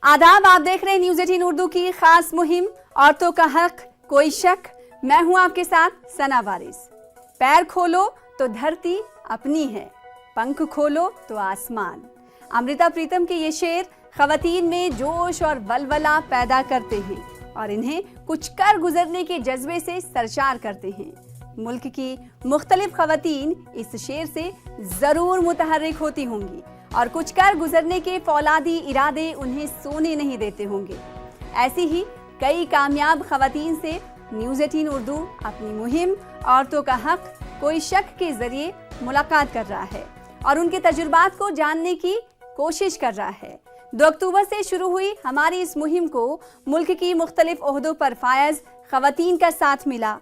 आदाब, आप देख रहे हैं न्यूज़ 18 उर्दू की खास मुहिम औरतों का हक कोई शक। मैं हूं आपके साथ सना वारिस। पैर खोलो तो धरती अपनी है, पंख खोलो तो आसमान। अमृता प्रीतम के ये शेर खवातीन में जोश और वलवला पैदा करते हैं और इन्हें कुछ कर गुजरने के जज्बे से सरशार करते हैं। मुल्क की मुख्तलिफ खवातीन इस शेर से जरूर मुतहर्रिक होती होंगी और कुछ कर गुजरने के फौलादी इरादे उन्हें सोने नहीं देते होंगे। ऐसी ही कई कामयाब खवातीन से न्यूज़ 18 उर्दू अपनी मुहिम औरतों का हक कोई शक के जरिए मुलाकात कर रहा है और उनके तजुर्बात को जानने की कोशिश कर रहा है। 2 अक्टूबर से शुरू हुई हमारी इस मुहिम को मुल्क की मुख्तलिफ ओहदों पर फायज खवातीन का साथ मिला।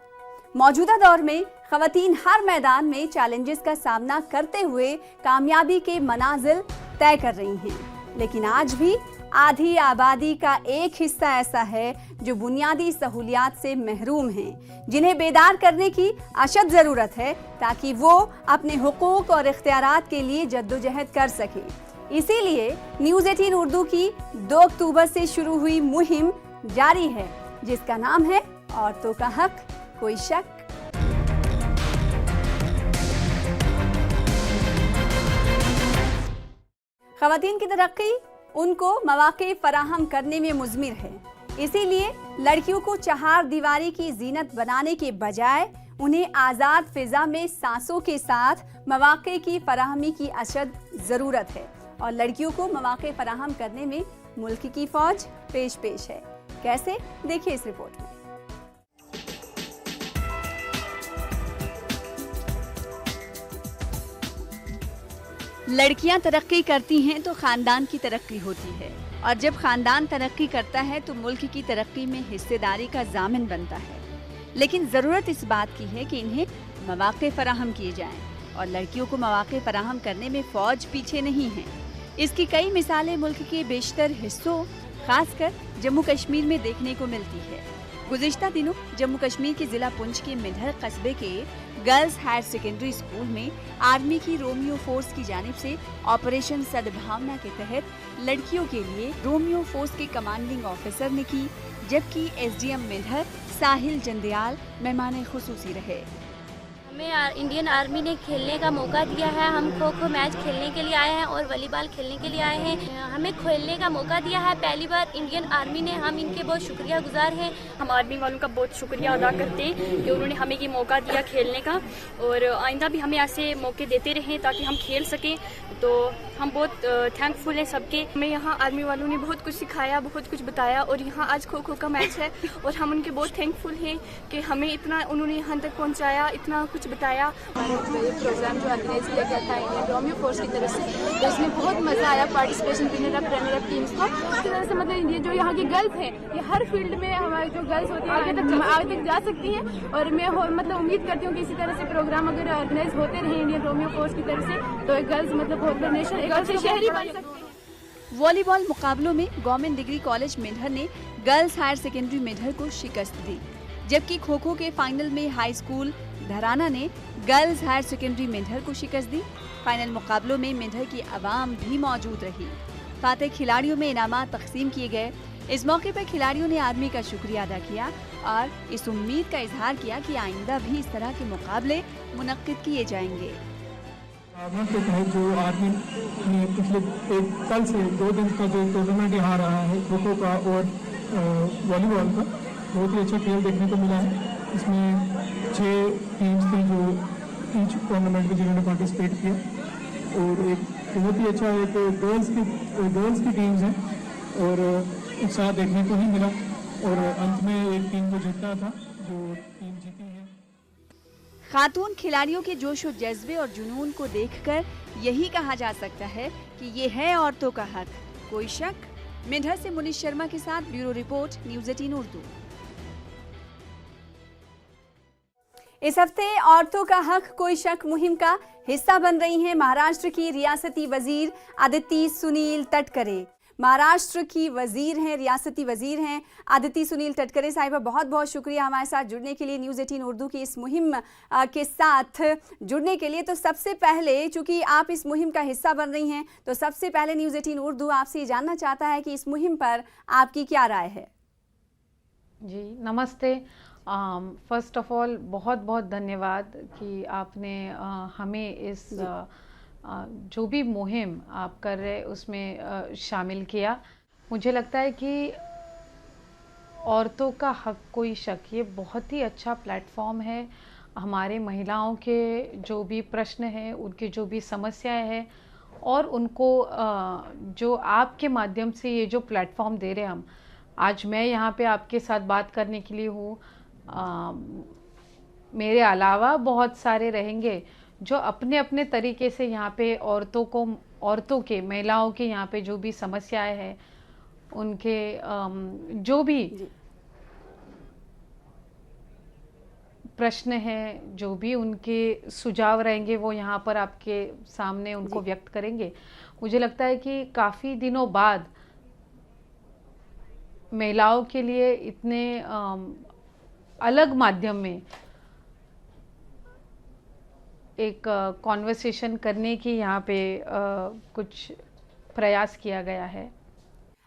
मौजूदा दौर में खवातीन हर मैदान में चैलेंजेस का सामना करते हुए कामयाबी के मनाजिल तय कर रही हैं, लेकिन आज भी आधी आबादी का एक हिस्सा ऐसा है जो बुनियादी सहूलियात से महरूम हैं, जिन्हें बेदार करने की अशद ज़रूरत है ताकि वो अपने हुकूक और इख्तियारात के लिए जद्दोजहद कर सकें। इसीलिए न्यूज़ 18 उर्दू की 2 अक्टूबर से शुरू हुई मुहिम जारी है, जिसका नाम है औरतों का हक कोई शक। खवातीन की तरक्की उनको मौके फराहम करने में मुज़मिर है, इसीलिए लड़कियों को चहार दीवारी की जीनत बनाने के बजाय उन्हें आज़ाद फिजा में सांसों के साथ मौके की फराहमी की अशद ज़रूरत है और लड़कियों को मौके फराहम करने में मुल्क की फौज पेश है। कैसे, देखिए इस रिपोर्ट में। लड़कियां तरक्की करती हैं तो खानदान की तरक्की होती है और जब खानदान तरक्की करता है तो मुल्क की तरक्की में हिस्सेदारी का जामिन बनता है। लेकिन ज़रूरत इस बात की है कि इन्हें मौके फराहम किए जाएं और लड़कियों को मौके फराहम करने में फ़ौज पीछे नहीं है। इसकी कई मिसालें मुल्क के बेशतर हिस्सों, खासकर जम्मू कश्मीर में देखने को मिलती है। गुज़िश्ता दिनों जम्मू कश्मीर के ज़िला पुंछ के मिधर कस्बे के गर्ल्स हायर सेकेंडरी स्कूल में आर्मी की रोमियो फोर्स की जानिब से ऑपरेशन सद्भावना के तहत लड़कियों के लिए रोमियो फोर्स के कमांडिंग ऑफिसर ने की, जबकि एसडीएम मिधर साहिल जंदियाल मेहमान खुसूसी रहे। हमें इंडियन आर्मी ने खेलने का मौका दिया है। हम खो खो मैच खेलने के लिए आए हैं और वॉलीबॉल खेलने के लिए आए हैं। हमें खेलने का मौका दिया है पहली बार इंडियन आर्मी ने। हम इनके बहुत शुक्रिया गुजार हैं। हम आर्मी वालों का बहुत शुक्रिया अदा करते हैं कि उन्होंने हमें ये मौका दिया खेलने का और आइंदा भी हमें ऐसे मौके देते रहें ताकि हम खेल सकें। तो हम बहुत थैंकफुल हैं सबके। हमें यहाँ आर्मी वालों ने बहुत कुछ सिखाया, बहुत कुछ बताया और यहाँ आज खो खो का मैच है और हम उनके बहुत थैंकफुल हैं कि हमें इतना उन्होंने यहाँ तक पहुँचाया, इतना कुछ बताया। प्रोग्राम जो ऑर्गेनाइज किया गया था इंडियन रोमियो फोर्स की तरफ से, तो इसमें बहुत मज़ा आया। पार्टिसिपेशन विनर अप टीम्स को इस तरह से, मतलब ये जो यहाँ की गर्ल्स हैं, ये हर फील्ड में हमारी जो गर्ल्स होती हैं आगे तक जा सकती हैं और मैं मतलब उम्मीद करती हूँ कि इसी तरह से प्रोग्राम अगर ऑर्गेनाइज होते रहे इंडियन रोमियो फोर्स की तरफ से तो एक गर्ल्स मतलब बहुत बड़ा नेशन एक शहरी बन सकती है। वॉलीबॉल मुकाबलों में गवर्नमेंट डिग्री कॉलेज मिधर ने गर्ल्स हायर सेकेंडरी मिधर को शिकस्त दी, जबकि खो खो के फाइनल में हाई स्कूल धराना ने गर्ल्स हायर सेकेंडरी मिधर को शिकस्त दी। फाइनल मुकाबलों में मिधर की आवाम भी मौजूद रही। फातेह खिलाड़ियों में इनामात तकसीम किए गए। इस मौके पर खिलाड़ियों ने आर्मी का शुक्रिया अदा किया और इस उम्मीद का इजहार किया कि आइंदा भी इस तरह के मुकाबले मुनक्किद किए जाएंगे। के तहत जो आर्मी ने पिछले कल से 2 दिन का जो टूर्नामेंट यहाँ रहा है खो खो का और वॉलीबॉल का, बहुत ही अच्छा खेल देखने को मिला है। इसमें 6 टीम्स थी जो ईच टूर्नामेंट में जिन्होंने पार्टिसिपेट किया और एक बहुत ही अच्छा एक गर्ल्स की टीम्स हैं और उत्साह देखने को ही मिला और अंत में एक टीम को जीतना था जो टीम जीती है। खातून खिलाड़ियों के जोश और जज्बे और जुनून को देखकर यही कहा जा सकता है कि ये है औरतों का हक कोई शक। मिधर से मुनीश शर्मा के साथ ब्यूरो रिपोर्ट, न्यूज़ 18 उर्दू। इस हफ्ते औरतों का हक कोई शक मुहिम का हिस्सा बन रही हैं महाराष्ट्र की रियासती वजीर अदिति सुनील तटकरे। महाराष्ट्र की वजीर हैं, रियासती वजीर हैं अदिति सुनील तटकरे साहिबा, बहुत बहुत शुक्रिया हमारे साथ जुड़ने के लिए, न्यूज़ 18 उर्दू की इस मुहिम के साथ जुड़ने के लिए। तो सबसे पहले, चूंकि आप इस मुहिम का हिस्सा बन रही हैं, तो सबसे पहले न्यूज़ 18 उर्दू आपसे ये जानना चाहता है कि इस मुहिम पर आपकी क्या राय है। जी नमस्ते। फर्स्ट ऑफ ऑल बहुत बहुत धन्यवाद कि आपने हमें इस जो भी मुहिम आप कर रहे उसमें शामिल किया। मुझे लगता है कि औरतों का हक कोई शक, ये बहुत ही अच्छा प्लेटफॉर्म है। हमारे महिलाओं के जो भी प्रश्न हैं, उनकी जो भी समस्याएं हैं, और उनको जो आपके माध्यम से ये जो प्लेटफॉर्म दे रहे हैं हम, आज मैं यहाँ पे आपके साथ बात करने के लिए हूँ, मेरे अलावा बहुत सारे रहेंगे जो अपने अपने तरीके से यहाँ पे औरतों के महिलाओं के यहाँ पे जो भी समस्याएं हैं, उनके जो भी प्रश्न हैं, जो भी उनके सुझाव रहेंगे, वो यहाँ पर आपके सामने उनको व्यक्त करेंगे। मुझे लगता है कि काफ़ी दिनों बाद महिलाओं के लिए इतने अलग माध्यम में एक कॉन्वर्सेशन करने की यहाँ पे कुछ प्रयास किया गया है।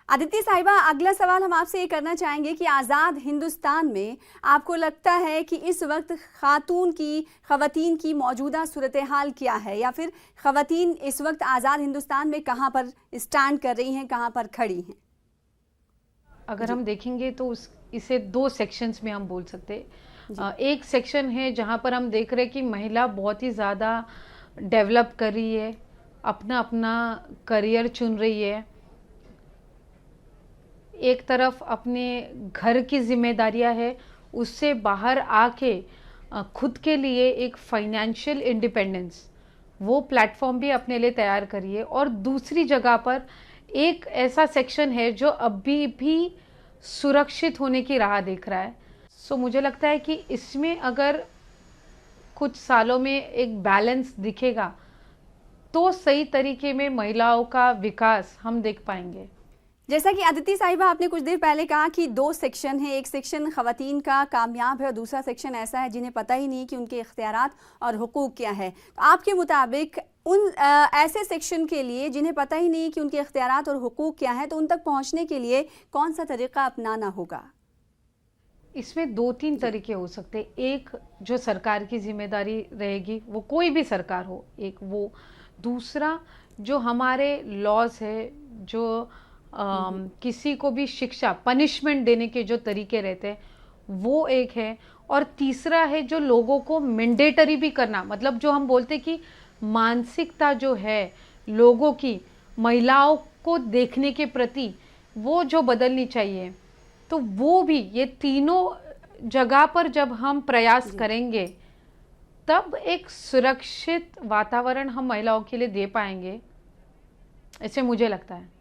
अदिति साहिबा, अगला सवाल हम आपसे ये करना चाहेंगे कि आज़ाद हिंदुस्तान में आपको लगता है कि इस वक्त ख़वातीन की मौजूदा सूरत हाल क्या है, या फिर ख़वातीन इस वक्त आज़ाद हिंदुस्तान में कहाँ पर स्टैंड कर रही हैं, कहाँ पर खड़ी हैं? अगर हम देखेंगे तो इसे दो सेक्शंस में हम बोल सकते। एक सेक्शन है जहाँ पर हम देख रहे हैं कि महिला बहुत ही ज़्यादा डेवलप कर रही है, अपना अपना करियर चुन रही है, एक तरफ अपने घर की जिम्मेदारियां है, उससे बाहर आके खुद के लिए एक फाइनेंशियल इंडिपेंडेंस, वो प्लेटफॉर्म भी अपने लिए तैयार करिए। और दूसरी जगह पर एक ऐसा सेक्शन है जो अभी भी सुरक्षित होने की राह देख रहा है। सो मुझे लगता है कि इसमें अगर कुछ सालों में एक बैलेंस दिखेगा तो सही तरीके में महिलाओं का विकास हम देख पाएंगे। जैसा कि अदिति साहिबा आपने कुछ देर पहले कहा कि दो सेक्शन है, एक सेक्शन ख़वातीन का कामयाब है और दूसरा सेक्शन ऐसा है जिन्हें पता ही नहीं कि उनके इख्तियारात और हुकूक क्या है। तो आपके मुताबिक उन ऐसे सेक्शन के लिए जिन्हें पता ही नहीं कि उनके इख्तियारात और हुकूक क्या है, तो उन तक पहुंचने के लिए कौन सा तरीका अपनाना होगा? इसमें दो तीन तरीके हो सकते हैं। एक जो सरकार की जिम्मेदारी रहेगी, वो कोई भी सरकार हो, एक वो। दूसरा जो हमारे लॉज है, जो किसी को भी शिक्षा पनिशमेंट देने के जो तरीके रहते हैं, वो एक है। और तीसरा है जो लोगों को मैंडेटरी भी करना, मतलब जो हम बोलते कि मानसिकता जो है लोगों की महिलाओं को देखने के प्रति, वो जो बदलनी चाहिए। तो वो भी, ये तीनों जगह पर जब हम प्रयास करेंगे तब एक सुरक्षित वातावरण हम महिलाओं के लिए दे पाएंगे, ऐसे मुझे लगता है।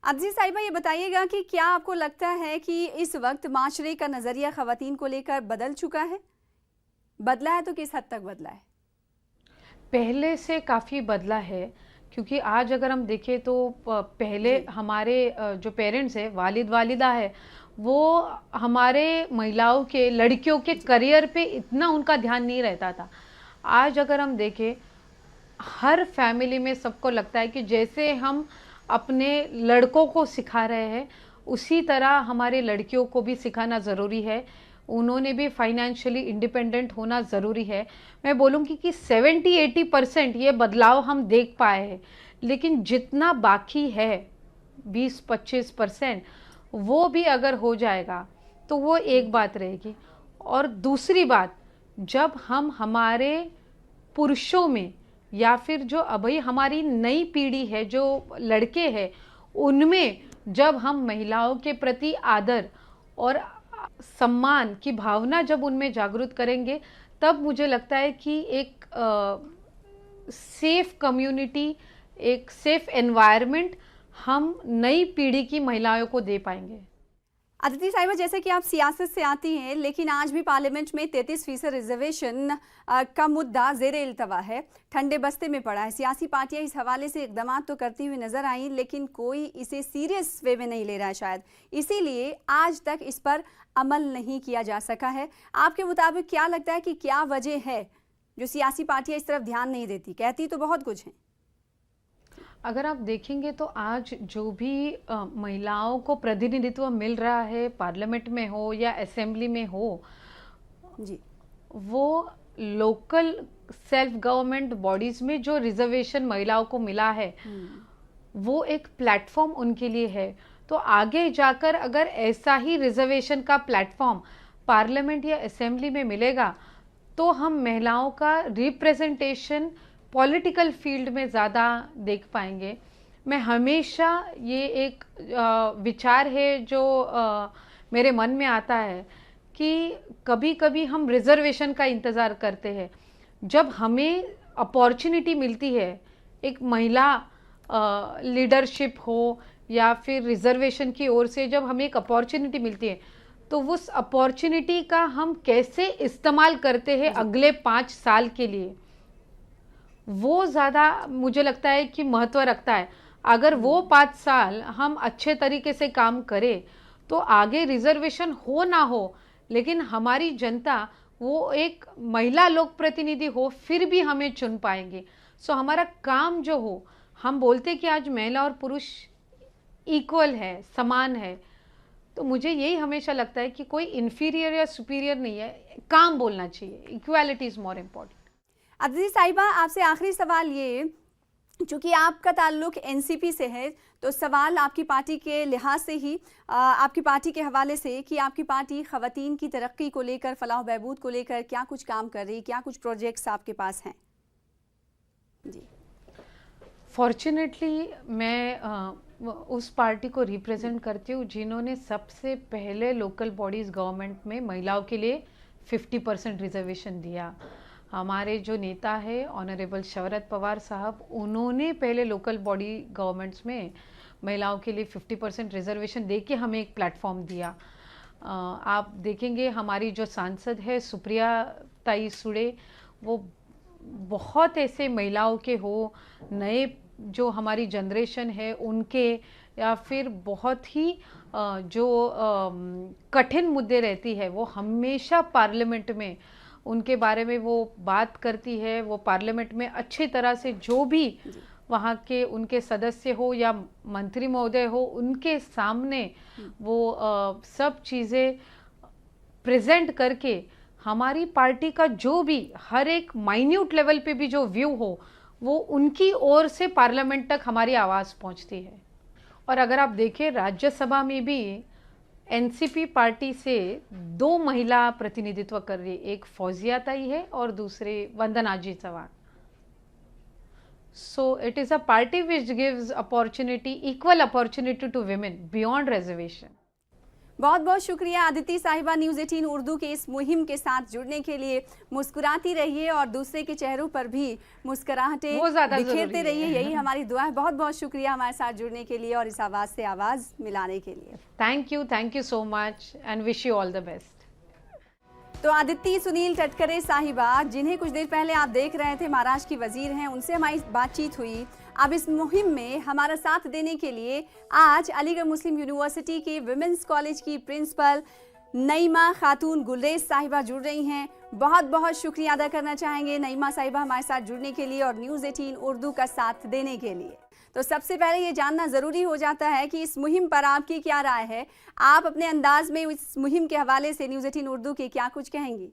अदिति साहिबा, ये बताइएगा कि क्या आपको लगता है कि इस वक्त माशरे का नज़रिया ख़वातीन को लेकर बदल चुका है? बदला है तो किस हद तक बदला है? पहले से काफ़ी बदला है, क्योंकि आज अगर हम देखें तो पहले हमारे जो पेरेंट्स है, वालिद वालिदा है, वो हमारे महिलाओं के, लड़कियों के करियर पे इतना उनका ध्यान नहीं रहता था। आज अगर हम देखें, हर फैमिली में सबको लगता है कि जैसे हम अपने लड़कों को सिखा रहे हैं, उसी तरह हमारे लड़कियों को भी सिखाना ज़रूरी है। उन्होंने भी फाइनेंशियली इंडिपेंडेंट होना ज़रूरी है। मैं बोलूँगी कि 70-80% ये बदलाव हम देख पाए हैं, लेकिन जितना बाकी है 20-25%, वो भी अगर हो जाएगा तो वो एक बात रहेगी। और दूसरी बात, जब हम हमारे पुरुषों में, या फिर जो अभी हमारी नई पीढ़ी है, जो लड़के हैं, उनमें जब हम महिलाओं के प्रति आदर और सम्मान की भावना जब उनमें जागृत करेंगे, तब मुझे लगता है कि एक सेफ कम्युनिटी, एक सेफ एनवायरनमेंट हम नई पीढ़ी की महिलाओं को दे पाएंगे। अदिति साहिबा, जैसे कि आप सियासत से आती हैं, लेकिन आज भी पार्लियामेंट में 33% रिजर्वेशन का मुद्दा ज़ेरे इल्तवा है, ठंडे बस्ते में पड़ा है। सियासी पार्टियां इस हवाले से इकदाम तो करती हुई नजर आई, लेकिन कोई इसे सीरियस वे में नहीं ले रहा है शायद, इसीलिए आज तक इस पर अमल नहीं किया जा सका है। आपके मुताबिक क्या लगता है कि क्या वजह है जो सियासी पार्टियां इस तरफ ध्यान नहीं देती? कहती तो बहुत कुछ है। अगर आप देखेंगे तो आज जो भी महिलाओं को प्रतिनिधित्व मिल रहा है, पार्लियामेंट में हो या असेंबली में हो जी, वो लोकल सेल्फ गवर्नमेंट बॉडीज में जो रिजर्वेशन महिलाओं को मिला है वो एक प्लेटफॉर्म उनके लिए है। तो आगे जाकर अगर ऐसा ही रिजर्वेशन का प्लेटफॉर्म पार्लियामेंट या असेंबली में मिलेगा तो हम महिलाओं का रिप्रेजेंटेशन पॉलिटिकल फील्ड में ज़्यादा देख पाएंगे। मैं हमेशा ये एक विचार है जो मेरे मन में आता है कि कभी कभी हम रिजर्वेशन का इंतज़ार करते हैं। जब हमें अपॉर्चुनिटी मिलती है, एक महिला लीडरशिप हो या फिर रिजर्वेशन की ओर से जब हमें एक अपॉर्चुनिटी मिलती है तो उस अपॉर्चुनिटी का हम कैसे इस्तेमाल करते हैं अगले 5 साल के लिए, वो ज़्यादा मुझे लगता है कि महत्व रखता है। अगर वो 5 साल हम अच्छे तरीके से काम करें तो आगे रिजर्वेशन हो ना हो, लेकिन हमारी जनता वो एक महिला लोक प्रतिनिधि हो फिर भी हमें चुन पाएंगे। सो हमारा काम जो हो, हम बोलते कि आज महिला और पुरुष इक्वल है, समान है, तो मुझे यही हमेशा लगता है कि कोई इन्फीरियर या सुपीरियर नहीं है, काम बोलना चाहिए। Equality is more important. Aditi साहिबा, आपसे आखिरी सवाल ये, चूँकि आपका ताल्लुक एनसीपी से है तो सवाल आपकी पार्टी के लिहाज से ही, आपकी पार्टी के हवाले से कि आपकी पार्टी ख़वातीन की तरक्की को लेकर, फलाह बहबूद को लेकर क्या कुछ काम कर रही, क्या कुछ प्रोजेक्ट्स आपके पास हैं? जी, फॉर्चुनेटली मैं उस पार्टी को रिप्रेजेंट करती हूँ जिन्होंने सबसे पहले लोकल बॉडीज़ गवर्नमेंट में महिलाओं के लिए 50% रिजर्वेशन दिया। हमारे जो नेता है ऑनरेबल शरद पवार साहब, उन्होंने पहले लोकल बॉडी गवर्नमेंट्स में महिलाओं के लिए 50% रिजर्वेशन दे के हमें एक प्लेटफॉर्म दिया। आप देखेंगे हमारी जो सांसद है सुप्रिया ताई सुड़े, वो बहुत ऐसे महिलाओं के हो, नए जो हमारी जनरेशन है उनके, या फिर बहुत ही जो कठिन मुद्दे रहती है वो हमेशा पार्लियामेंट में उनके बारे में वो बात करती है। वो पार्लियामेंट में अच्छी तरह से जो भी वहाँ के उनके सदस्य हो या मंत्री महोदय हो, उनके सामने वो सब चीज़ें प्रेजेंट करके हमारी पार्टी का जो भी हर एक माइन्यूट लेवल पे भी जो व्यू हो वो उनकी ओर से पार्लियामेंट तक हमारी आवाज़ पहुंचती है। और अगर आप देखें राज्यसभा में भी एनसीपी पार्टी से 2 महिला प्रतिनिधित्व कर रही है, एक फौजिया ताई है और दूसरे Vandana ji Chauhan. So it is a party which gives opportunity, equal opportunity to women beyond reservation. बहुत बहुत शुक्रिया अदिति साहिबा, न्यूज़ 18 उर्दू के इस मुहिम के साथ जुड़ने के लिए। मुस्कुराती रहिए और दूसरे के चेहरों पर भी मुस्कुराहटें बिखेरते रहिए, यही हमारी दुआ है। बहुत बहुत शुक्रिया हमारे साथ जुड़ने के लिए और इस आवाज़ से आवाज़ मिलाने के लिए। Thank you so much and wish you all the best. तो अदिति सुनील टटकरे साहिबा, जिन्हें कुछ देर पहले आप देख रहे थे, महाराष्ट्र की वजीर हैं, उनसे हमारी बातचीत हुई। अब इस मुहिम में हमारा साथ देने के लिए आज अलीगढ़ मुस्लिम यूनिवर्सिटी के विमेंस कॉलेज की प्रिंसिपल नईमा खातून गुलरेज साहिबा जुड़ रही हैं। बहुत बहुत शुक्रिया अदा करना चाहेंगे नईमा साहिबा हमारे साथ जुड़ने के लिए और न्यूज़ 18 उर्दू का साथ देने के लिए। तो सबसे पहले ये जानना ज़रूरी हो जाता है कि इस मुहिम पर आपकी क्या राय है। आप अपने अंदाज में इस मुहिम के हवाले से न्यूज़ 18 उर्दू के क्या कुछ कहेंगी?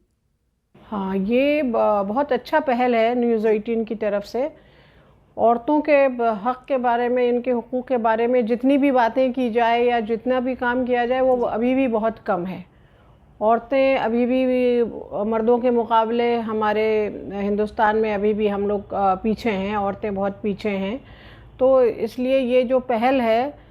हाँ, ये बहुत अच्छा पहल है न्यूज़ 18 की तरफ से। औरतों के हक़ के बारे में, इनके हुकूक़ के बारे में जितनी भी बातें की जाए या जितना भी काम किया जाए वो अभी भी बहुत कम है। औरतें अभी भी मर्दों के मुकाबले हमारे हिंदुस्तान में अभी भी हम लोग पीछे हैं, औरतें बहुत पीछे हैं। तो इसलिए ये जो पहल है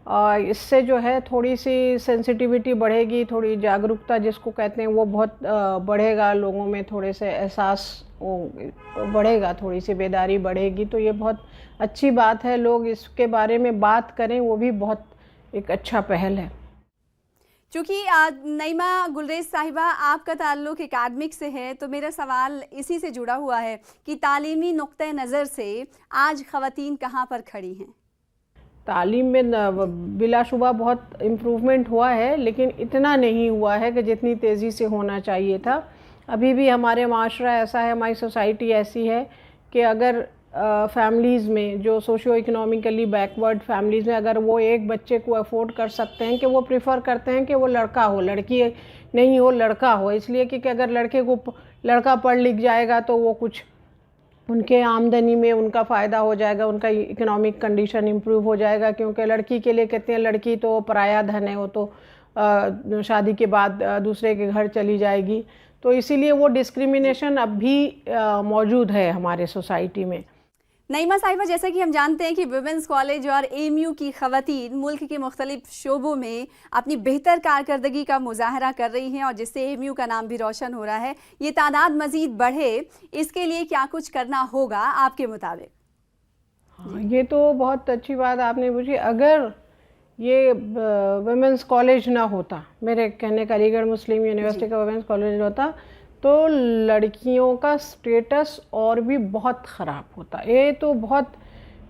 इससे जो है थोड़ी सी सेंसिटिविटी बढ़ेगी, थोड़ी जागरूकता जिसको कहते हैं वो बहुत बढ़ेगा, लोगों में थोड़े से एहसास बढ़ेगा, थोड़ी सी बेदारी बढ़ेगी। तो ये बहुत अच्छी बात है, लोग इसके बारे में बात करें, वो भी बहुत एक अच्छा पहल है। चूँकि नईमा गुलरेज साहिबा आपका ताल्लुक़ एकेडमिक से है, तो मेरा सवाल इसी से जुड़ा हुआ है कि तालीमी नुक्ते नज़र से आज ख़वातीन कहाँ पर खड़ी हैं? तालीम में बिलाशुबा बहुत इम्प्रूवमेंट हुआ है, लेकिन इतना नहीं हुआ है कि जितनी तेज़ी से होना चाहिए था। अभी भी हमारे माशरा ऐसा है, हमारी सोसाइटी ऐसी है कि अगर फैमिलीज़ में जो सोशियो इकोनॉमिकली बैकवर्ड फैमिलीज़ में अगर वो एक बच्चे को अफोर्ड कर सकते हैं कि वो प्रेफर करते हैं कि वो लड़का हो, लड़की नहीं हो, लड़का हो, इसलिए कि अगर लड़का पढ़ लिख जाएगा तो वो कुछ उनके आमदनी में उनका फ़ायदा हो जाएगा, उनका इकोनॉमिक कंडीशन इम्प्रूव हो जाएगा। क्योंकि लड़की के लिए कहते हैं लड़की तो पराया धन है, वो तो शादी के बाद दूसरे के घर चली जाएगी, तो इसीलिए वो डिस्क्रिमिनेशन अब भी मौजूद है हमारे सोसाइटी में। नईमा साहिबा, जैसा कि हम जानते हैं कि वुमेंस कॉलेज और एएमयू की ख़वातीन मुल्क के मुख्तलिफ शोबों में अपनी बेहतर कारकर्दगी का मुजाहरा कर रही हैं और जिससे एएमयू का नाम भी रोशन हो रहा है। ये तादाद मज़ीद बढ़े, इसके लिए क्या कुछ करना होगा आपके मुताबिक? हाँ, ये तो बहुत अच्छी बात आपने पूछी। अगर ये वुमेंस कॉलेज ना होता, मेरे कहने का अलीगढ़ मुस्लिम यूनिवर्सिटी का वुमेंस कॉलेज होता, तो लड़कियों का स्टेटस और भी बहुत ख़राब होता। ये तो बहुत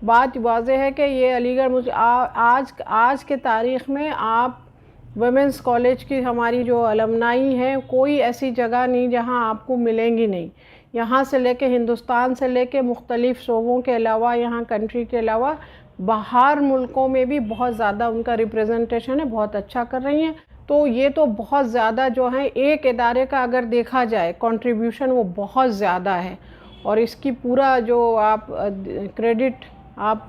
बात वाज़ेह है कि ये अलीगढ़ आज के तारीख़ में आप वुमेंस कॉलेज की हमारी जो अलमनाई है, कोई ऐसी जगह नहीं जहां आपको मिलेंगी नहीं। यहाँ से लेके हिंदुस्तान से लेके मुख्तलिफ़ शोबों के अलावा, यहाँ कंट्री के अलावा बाहर मुल्कों में भी बहुत ज़्यादा उनका रिप्रेजेंटेशन है, बहुत अच्छा कर रही हैं। तो ये तो बहुत ज़्यादा जो है, एक इदारे का अगर देखा जाए कंट्रीब्यूशन वो बहुत ज़्यादा है, और इसकी पूरा जो आप क्रेडिट आप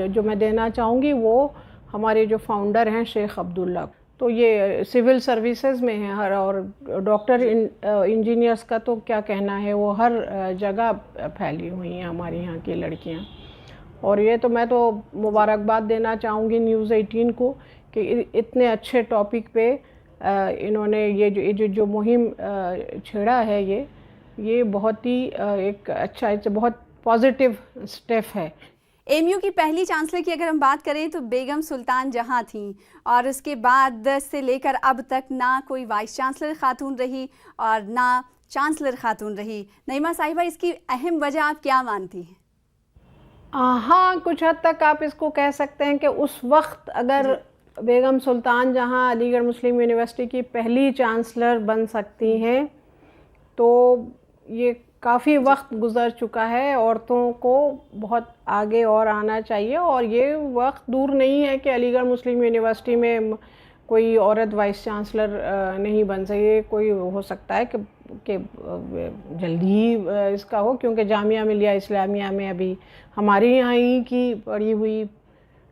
जो मैं देना चाहूँगी वो हमारे जो फाउंडर हैं शेख अब्दुल्ला। तो ये सिविल सर्विसेज में है हर, और डॉक्टर इंजीनियर्स का तो क्या कहना है, वो हर जगह फैली हुई हैं हमारे यहाँ की लड़कियाँ। और ये तो मैं तो मुबारकबाद देना चाहूँगी न्यूज़ 18 को कि इतने अच्छे टॉपिक पे इन्होंने ये जो मुहिम छेड़ा है, ये बहुत ही एक अच्छा, बहुत पॉजिटिव स्टेप है। एएमयू की पहली चांसलर की अगर हम बात करें तो बेगम सुल्तान जहां थीं, और उसके बाद से लेकर अब तक ना कोई वाइस चांसलर खातून रही और ना चांसलर खातून रही। नईमा साहिबा, इसकी अहम वजह आप क्या मानती हैं? हाँ, कुछ हद तक आप इसको कह सकते हैं कि उस वक्त अगर बेगम सुल्तान जहां अलीगढ़ मुस्लिम यूनिवर्सिटी की पहली चांसलर बन सकती हैं, तो ये काफ़ी वक्त गुज़र चुका है। औरतों को बहुत आगे और आना चाहिए, और ये वक्त दूर नहीं है कि अलीगढ़ मुस्लिम यूनिवर्सिटी में कोई औरत वाइस चांसलर नहीं बन सके। कोई हो सकता है कि जल्दी ही इसका हो, क्योंकि जामिया मिलिया इस्लामिया में अभी हमारे यहाँ ही की पढ़ी हुई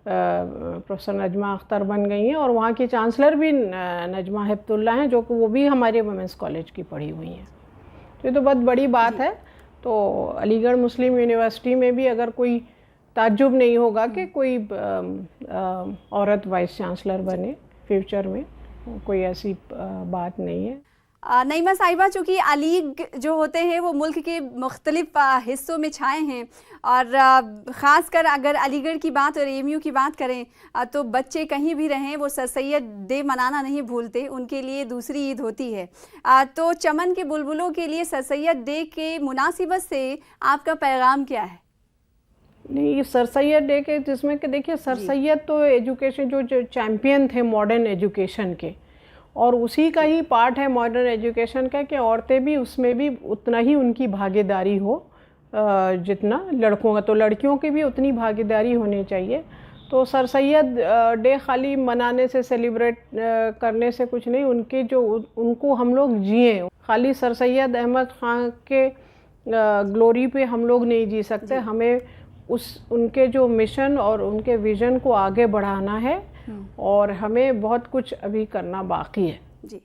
प्रोफेसर नजमा अख्तर बन गई हैं, और वहाँ की चांसलर भी नजमा हिब्तुल्ला हैं, जो कि वो भी हमारे वुमेंस कॉलेज की पढ़ी हुई हैं। तो ये तो बहुत बड़ी बात है। तो अलीगढ़ मुस्लिम यूनिवर्सिटी में भी अगर कोई ताज्जुब नहीं होगा कि कोई औरत वाइस चांसलर बने फ्यूचर में, कोई ऐसी बात नहीं है। नईमा साहिबा, चूँकि अलीग जो होते हैं वो मुल्क के मुख्तलिफ हिस्सों में छाए हैं, और ख़ास कर अगर अलीगढ़ की बात और एएमयू की बात करें तो बच्चे कहीं भी रहें वो सर सैयद डे मनाना नहीं भूलते, उनके लिए दूसरी ईद होती है। तो चमन के बुलबुलों के लिए सर सैयद डे के मुनासिबत से आपका पैगाम क्या है? नहीं, सर सैयद डे के जिसमें कि देखिए, सर सैयद तो एजुकेशन जो चैम्पियन थे मॉडर्न एजुकेशन के, और उसी का ही पार्ट है मॉडर्न एजुकेशन का कि औरतें भी उसमें भी उतना ही उनकी भागीदारी हो जितना लड़कों का, तो लड़कियों की भी उतनी भागीदारी होनी चाहिए। तो सर सैयद डे खाली मनाने से, सेलिब्रेट करने से कुछ नहीं, उनको हम लोग जिए। खाली सर सैयद अहमद ख़ान के ग्लोरी पे हम लोग नहीं जी सकते, हमें उनके जो मिशन और उनके विज़न को आगे बढ़ाना है, और हमें बहुत कुछ अभी करना बाकी है। जी,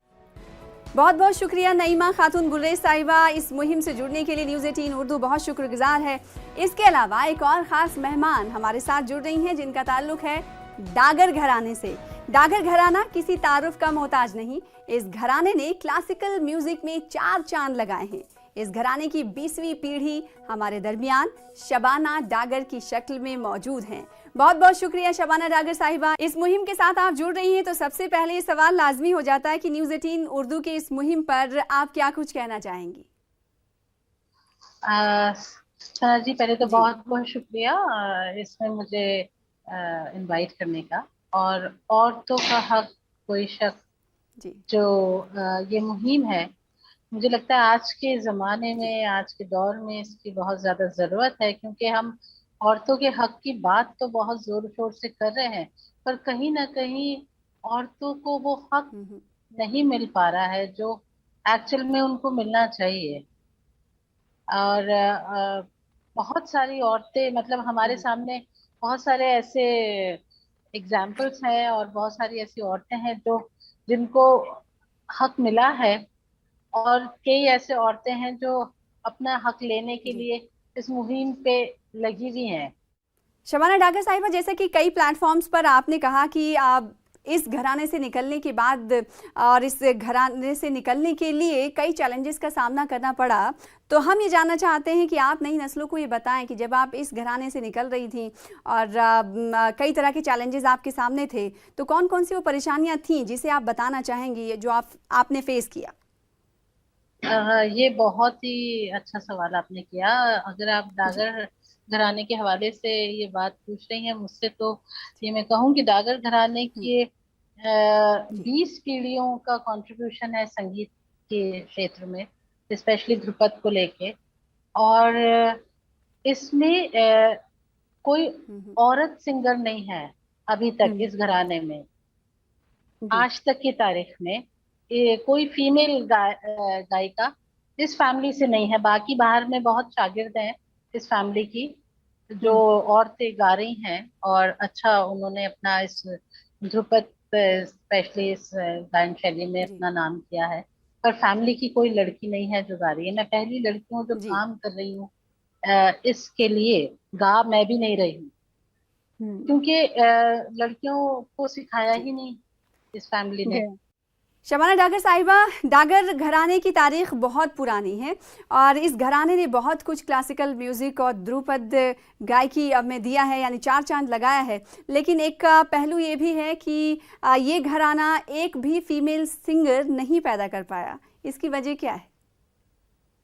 बहुत बहुत शुक्रिया नईमा खातून गुलरेज साहिबा, इस मुहिम से जुड़ने के लिए न्यूज़ 18 उर्दू बहुत शुक्रगुजार है। इसके अलावा एक और ख़ास मेहमान हमारे साथ जुड़ रही हैं जिनका ताल्लुक़ है डागर घराने से। डागर घराना किसी तारुफ का मोहताज नहीं, इस घराने ने क्लासिकल म्यूज़िक में 4 चांद लगाए हैं। इस घराने की 20वीं पीढ़ी हमारे दरमियान शबाना डागर की शक्ल में मौजूद हैं। बहुत बहुत शुक्रिया शबाना डागर साहिबा। इस मुहिम के साथ आप जुड़ रही हैं तो सबसे पहले ये सवाल लाजमी हो जाता है कि न्यूज़ 18 उर्दू के इस मुहिम पर आप क्या कुछ कहना चाहेंगी? सना जी, पहले तो बहुत बहुत शुक्रिया इसमें मुझे इनवाइट करने का। और औरतों का हक कोई शक जी जो ये मुहिम है, मुझे लगता है आज के ज़माने में, आज के दौर में इसकी बहुत ज़्यादा ज़रूरत है, क्योंकि हम औरतों के हक की बात तो बहुत ज़ोर शोर से कर रहे हैं, पर कहीं ना कहीं औरतों को वो हक नहीं मिल पा रहा है जो एक्चुअल में उनको मिलना चाहिए। और बहुत सारी औरतें, मतलब हमारे सामने बहुत सारे ऐसे एग्जाम्पल्स हैं और बहुत सारी ऐसी औरतें हैं जो जिनको हक मिला है, और कई ऐसे औरतें हैं जो अपना हक लेने के लिए इस मुहिम पे लगी हुई हैं। शबाना डागर साहिबा, जैसे कि कई प्लेटफॉर्म्स पर आपने कहा कि आप इस घराने से निकलने के बाद और इस घराने से निकलने के लिए कई चैलेंजेस का सामना करना पड़ा, तो हम ये जानना चाहते हैं कि आप नई नस्लों को ये बताएं कि जब आप इस घराने से निकल रही थी और कई तरह के चैलेंजेस आपके सामने थे, तो कौन कौन सी वो परेशानियां थीं जिसे आप बताना चाहेंगी जो आपने फेस किया? ये बहुत ही अच्छा सवाल आपने किया। अगर आप डागर घराने के हवाले से ये बात पूछ रही हैं मुझसे, तो ये मैं कहूँ कि डागर घराने के 20 पीढ़ियों का कंट्रीब्यूशन है संगीत के क्षेत्र में, स्पेशली ध्रुपद को लेके। और इसमें कोई औरत सिंगर नहीं है अभी तक इस घराने में, आज तक की तारीख में कोई फीमेल गायिका इस फैमिली से नहीं है। बाकी बाहर में बहुत शागिर्द हैं इस फैमिली की जो औरतें गा रही हैं, और अच्छा उन्होंने अपना इस ध्रुपद स्पेशली इस गायन शैली में अपना नाम किया है। पर फैमिली की कोई लड़की नहीं है जो गा रही है। मैं पहली लड़की हूँ जो काम कर रही हूँ इसके लिए। गा मैं भी नहीं रही हूँ, क्योंकि लड़कियों को सिखाया ही नहीं इस फैमिली ने। शबाना डागर साहिबा, डागर घराने की तारीख बहुत पुरानी है और इस घराने ने बहुत कुछ क्लासिकल म्यूज़िक और ध्रुपद गायकी अब में दिया है, यानी 4 चांद लगाया है। लेकिन एक पहलू ये भी है कि ये घराना एक भी फीमेल सिंगर नहीं पैदा कर पाया। इसकी वजह क्या है?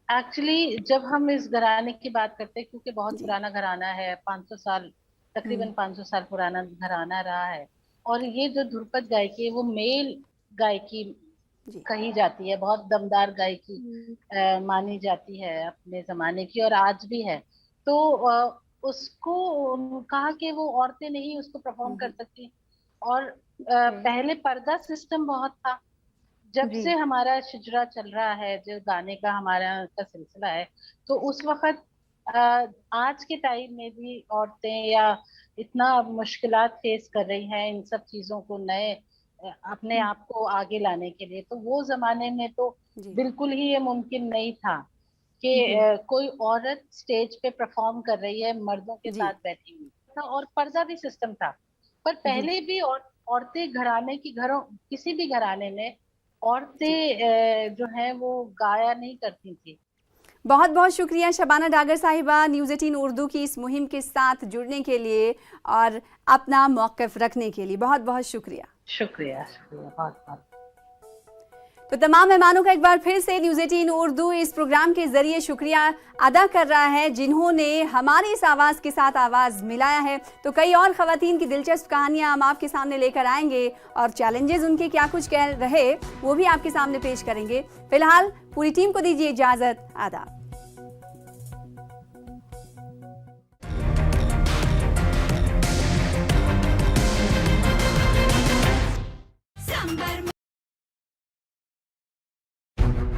एक्चुअली जब हम इस घराने की बात करते हैं, क्योंकि बहुत पुराना घराना है, 500 साल, तकरीबन 500 साल पुराना घराना रहा है, और ये जो ध्रुपद गायकी है वो मेल गायकी कही जाती है, बहुत दमदार गायकी मानी जाती है अपने जमाने की, और आज भी है। तो उसको कहा कि वो औरतें नहीं उसको परफॉर्म कर सकती। और पहले पर्दा सिस्टम बहुत था। जब से हमारा शिजरा चल रहा है, जो गाने का हमारा का सिलसिला है, तो उस वक्त आज के टाइम में भी औरतें या इतना मुश्किलात फेस कर रही हैं इन सब चीजों को नए अपने आप को आगे लाने के लिए। तो वो जमाने में तो बिल्कुल ही ये मुमकिन नहीं था कि कोई औरत स्टेज पे परफॉर्म कर रही है मर्दों के साथ बैठी हुई था, और पर्दा भी सिस्टम था। पर पहले भी औरतें घराने की किसी भी घराने में औरतें जो हैं वो गाया नहीं करती थी। बहुत बहुत शुक्रिया शबाना डागर साहिबा, न्यूज़ 18 उर्दू की इस मुहिम के साथ जुड़ने के लिए और अपना मौक़िफ़ रखने के लिए बहुत बहुत शुक्रिया। शुक्रिया बहुत बहुत। तो तमाम मेहमानों का एक बार फिर से न्यूज़ 18 उर्दू इस प्रोग्राम के ज़रिए शुक्रिया अदा कर रहा है जिन्होंने हमारी इस आवाज़ के साथ आवाज़ मिलाया है। तो कई और ख़वातीन की दिलचस्प कहानियाँ हम आपके सामने लेकर आएंगे और चैलेंजेस उनके क्या कुछ कह रहे वो भी आपके सामने पेश करेंगे। फिलहाल पूरी टीम को दीजिए इजाज़त। आदाब।